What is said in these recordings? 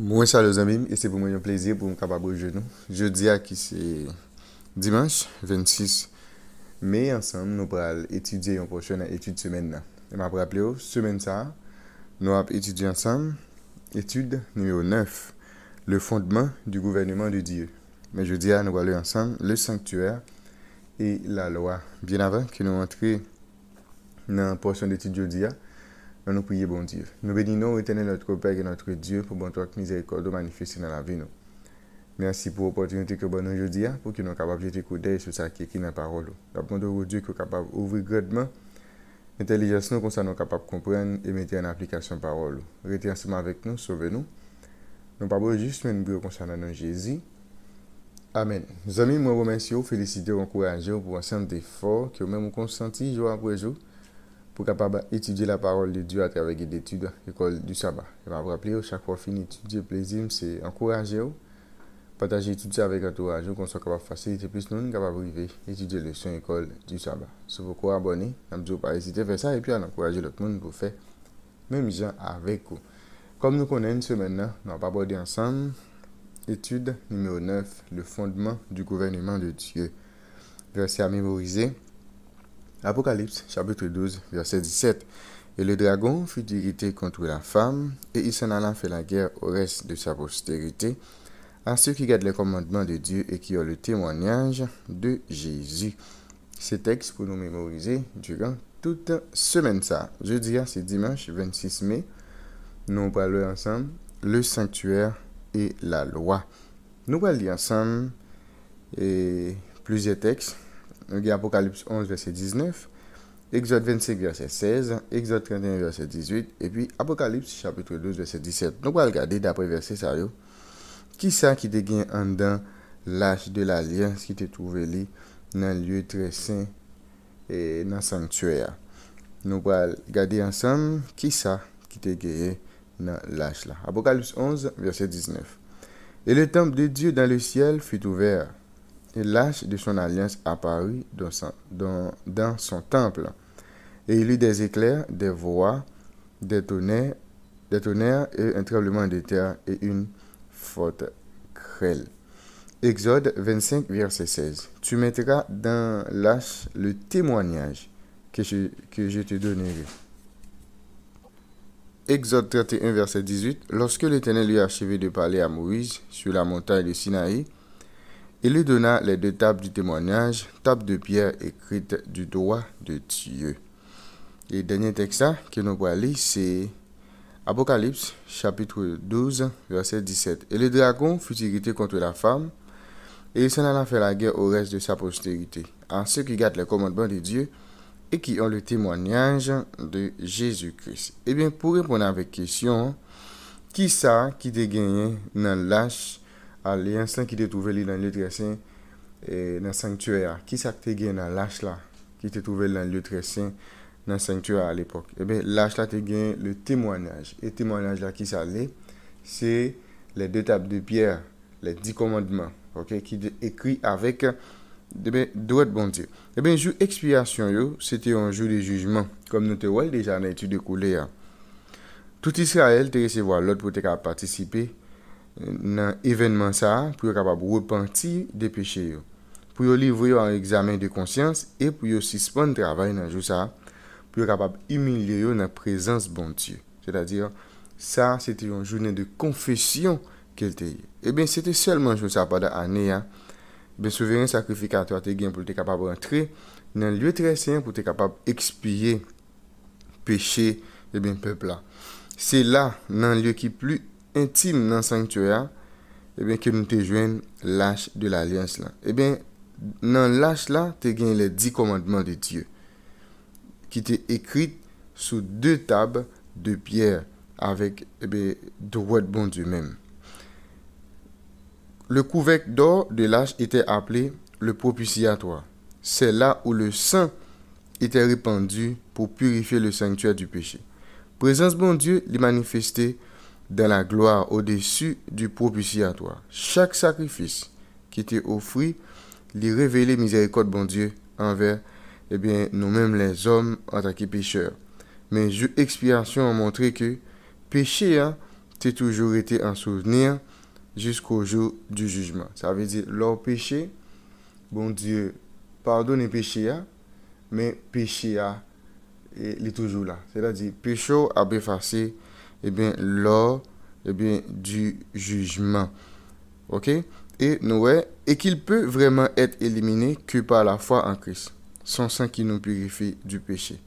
Moi, salut les amis, et c'est pour moi un plaisir pour me capable de nous. Jeudi à qui c'est dimanche 26 mai, ensemble, nous allons étudier une prochaine étude semaine. Là. Et m'a rappelé, semaine ça, nous allons étudier ensemble étude numéro 9, le fondement du gouvernement de Dieu. Mais jeudi à nous allons ensemble le sanctuaire et la loi. Bien avant que nous entrions dans la portion d'étude jeudi à, nous prions bon Dieu. Nous bénissons éternel notre Père et notre Dieu pour bon toi miséricorde manifester dans la vie nous. Merci pour l'opportunité que nous avons aujourd'hui pour que nous soyons capables de jeter coup d'œil sur ça qui est écrit dans la parole. Nous demandons au Dieu que nous capable d'ouvrir grandement l'intelligence nous, comme ça nous sommes capables de comprendre et mettre en application la parole. Restez ensemble avec nous, sauvez-nous. Nous ne pouvons pas juste une brûle concernant Jésus. Amen. Mes amis, moi, je vous remercie, féliciter, encourager pour l'ensemble d'efforts que vous-même consenti jour après jour pour capable étudier la parole de Dieu à travers des études l'école du sabbat. Je vais vous rappeler, chaque fois fini étudier, plaisir, c'est encourager, partager tout ça avec entourage, qu'on soit capable de faciliter plus nous, capable de étudier le son école du sabbat. Si vous pouvez abonner, je ne pas hésiter à faire ça et puis à encourager l'autre monde pour faire même gens avec vous. Comme nous connaissons maintenant, nous allons aborder ensemble étude numéro 9, le fondement du gouvernement de Dieu. Verset à mémoriser. Apocalypse, chapitre 12, verset 17. Et le dragon fut irrité contre la femme, et il s'en alla faire la guerre au reste de sa postérité, à ceux qui gardent les commandements de Dieu et qui ont le témoignage de Jésus. Ces textes pour nous mémoriser durant toute semaine. Ça. Jeudi, c'est dimanche 26 mai. Nous parlons ensemble le sanctuaire et la loi. Nous allons lire ensemble plusieurs textes. Apocalypse 11, verset 19, Exode 25, verset 16, Exode 31, verset 18, et puis Apocalypse, chapitre 12, verset 17. Nous allons regarder d'après verset ça, qui ça qui te gagne en dedans l'âge de l'alliance qui te trouvé li dans le lieu très saint et dans le sanctuaire. Nous allons regarder ensemble qui ça qui te gagne dans l'âge là. Apocalypse 11, verset 19. Et le temple de Dieu dans le ciel fut ouvert. Et l'arche de son alliance apparut dans son temple. Et il y eut des éclairs, des voix, des tonnerres et un tremblement de terre et une forte grêle. Exode 25, verset 16. Tu mettras dans l'arche le témoignage que je te donnerai. Exode 31, verset 18. Lorsque l'Éternel eut achevé de parler à Moïse sur la montagne de Sinaï, il lui donna les deux tables du témoignage, tables de pierre écrites du doigt de Dieu. Et le dernier texte que nous allons lire, c'est Apocalypse, chapitre 12, verset 17. Et le dragon fut irrité contre la femme, et il s'en alla faire la guerre au reste de sa postérité, à ceux qui gardent les commandements de Dieu et qui ont le témoignage de Jésus-Christ. Eh bien, pour répondre à votre question, qui ça qui te gagné dans l'âge alliance qui te trouvé dans le lieu très saint et dans le sanctuaire? Qui ça qui te gagné dans l'âge là qui te trouvé dans le lieu très saint dans le sanctuaire à l'époque? Eh bien, l'âge là te gagné le témoignage. Et le témoignage là qui ça l'est, c'est les deux tables de pierre, les 10 commandements, ok, qui est écrit avec droit de bon Dieu. Eh bien, jour expiation, c'était un jour de jugement, comme nous te voyons déjà dans l'étude de coulée. Tout Israël te recevoir l'autre pour te participer dans l'événement ça, pour être capable de repentir des péchés, pour livrer un examen de conscience et pour suspendre le travail dans le jour ça, pour être capable d'humilier dans la présence de bon Dieu. C'est-à-dire, ça, c'était une journée de confession qu'elle t'a eu. Eh bien, c'était seulement un jour ça pendant l'année. Ben, souverain sacrificateur te gain pour être capable d'entrer dans le lieu très saint pour être capable d'expier péché et bien peuple là. C'est là, dans le lieu qui est plus intime dans le sanctuaire, eh bien, que nous te joignons l'âge de l'alliance là. Eh bien, dans l'âge là, tu as les 10 commandements de Dieu qui étaient écrits sur deux tables de pierre avec droit de bon Dieu même. Le couvercle d'or de l'âge était appelé le propitiatoire. C'est là où le sang était répandu pour purifier le sanctuaire du péché. Présence bon Dieu l'est manifestée dans la gloire au-dessus du propitiatoire. Chaque sacrifice qui était offert lui révélait miséricorde bon Dieu envers nous-mêmes les hommes en tant que pécheurs. Mais expiation a montré que péché t'es toujours été en souvenir jusqu'au jour du jugement. Ça veut dire, leur péché, bon Dieu, pardonne les péchés, mais péché, il est toujours là. C'est-à-dire, péché a effacé, eh bien, lors, eh bien, du jugement. OK? Et qu'il peut vraiment être éliminé que par la foi en Christ, son sang qui nous purifie du péché.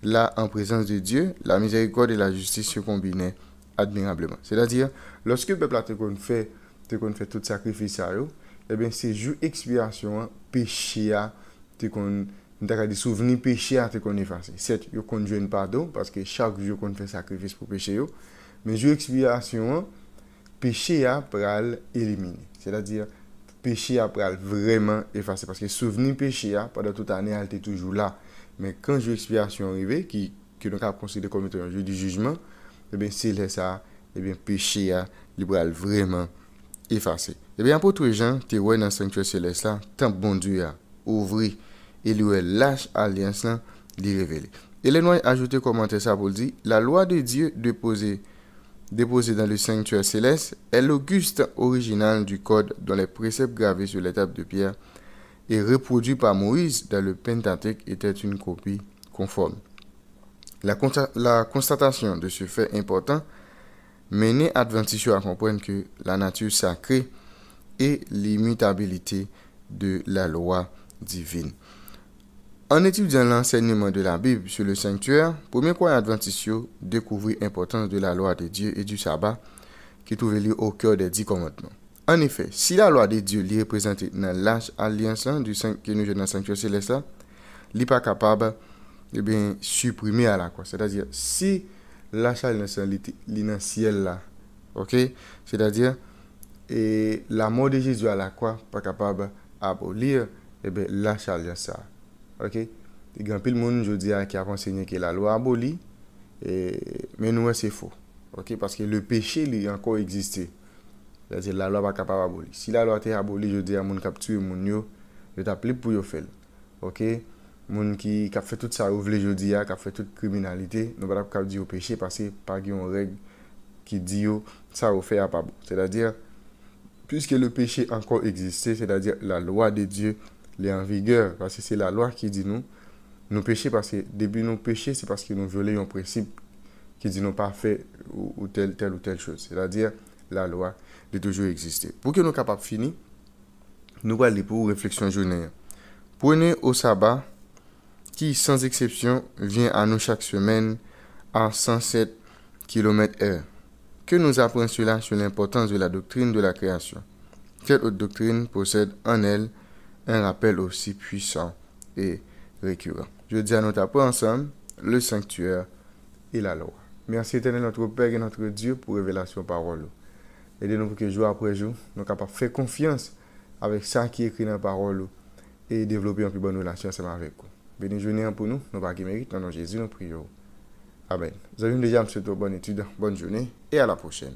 Là, en présence de Dieu, la miséricorde et la justice se combinaient admirablement. C'est-à-dire, lorsque le peuple a fait tout sacrifice, eh bien, c'est juste expiation, péché, des souvenirs péché à te qu'on effacer. Certes, il y a un pardon, parce que chaque jour qu'on fait sacrifice pour péché, mais juste expiation, péché a pral éliminé. C'est-à-dire, péché a pral vraiment effacé. Parce que souvenir péché a, pendant toute l'année, elle était toujours là. Mais quand jour expiation arrivé, que nous avons considéré comme étant un jour du jugement, eh bien, c'est là ça, eh bien, péché a, il pral vraiment effacé. Eh bien, apôtre Jean, tu es dans le sanctuaire céleste là, tant bon Dieu a ouvert et lui lâche alliance là, lui révéler. Et les noirs ajouté commentaire ça pour dire, la loi de Dieu déposée dans le sanctuaire céleste est l'auguste original du code dont les préceptes gravés sur les tables de pierre et reproduits par Moïse dans le Pentateuque étaient une copie conforme. La constatation de ce fait important menait Adventiste à comprendre que la nature sacrée et l'immutabilité de la loi divine. En étudiant l'enseignement de la Bible sur le sanctuaire, premier croyant adventiste découvrit l'importance de la loi de Dieu et du sabbat qui trouvait lieu au cœur des 10 commandements. En effet, si la loi de Dieu est représentée dans l'âge alliance que nous avons dans le sanctuaire céleste, il n'est pas capable de supprimer à la croix. C'est-à-dire, si l'âge alliance est dans le ciel là, ok? C'est-à-dire, et la mort de Jésus à la croix, pas capable d'abolir, l'âge alliance. OK? Il y a un peu de monde aujourd'hui qui a enseigné que la loi abolie, mais nous, c'est faux. OK? Parce que le péché, il a encore existé. C'est-à-dire la loi n'est pas capable d'abolir. Si la loi est abolie, je dis à mon capture, mon je t'appelle pour le faire. OK? Mon qui a fait tout ça, je dis, qui a fait toute criminalité, nous ne pouvons pas dire au péché parce que pas une règle qui dit ça au fait à pas bon. C'est-à-dire, puisque le péché encore existait, c'est-à-dire la loi de Dieu est en vigueur, parce que c'est la loi qui dit nous péchons parce que depuis nous péchons, c'est parce que nous violons un principe qui dit nous pas fait ou telle ou telle chose. C'est-à-dire la loi de toujours exister. Pour que nous soyons capables de finir, nous allons aller pour réflexion journée. Prenez au sabbat qui, sans exception, vient à nous chaque semaine à 107 km/h. Que nous apprenons cela sur l'importance de la doctrine de la création? Quelle autre doctrine possède en elle un rappel aussi puissant et récurrent? Je dis à notre appel ensemble, le sanctuaire et la loi. Merci éternel notre Père et notre Dieu pour révélation parole. Aidez-nous pour que jour après jour, nous sommes capables de faire confiance avec ça qui est écrit dans la parole et développer un plus bonne relation ensemble avec vous. Béni journée pour nous, nous pas qui mérite, dans nom de Jésus, nous prions. Amen. Vous avez déjà, monsieur, bonne étude, bonne journée et à la prochaine.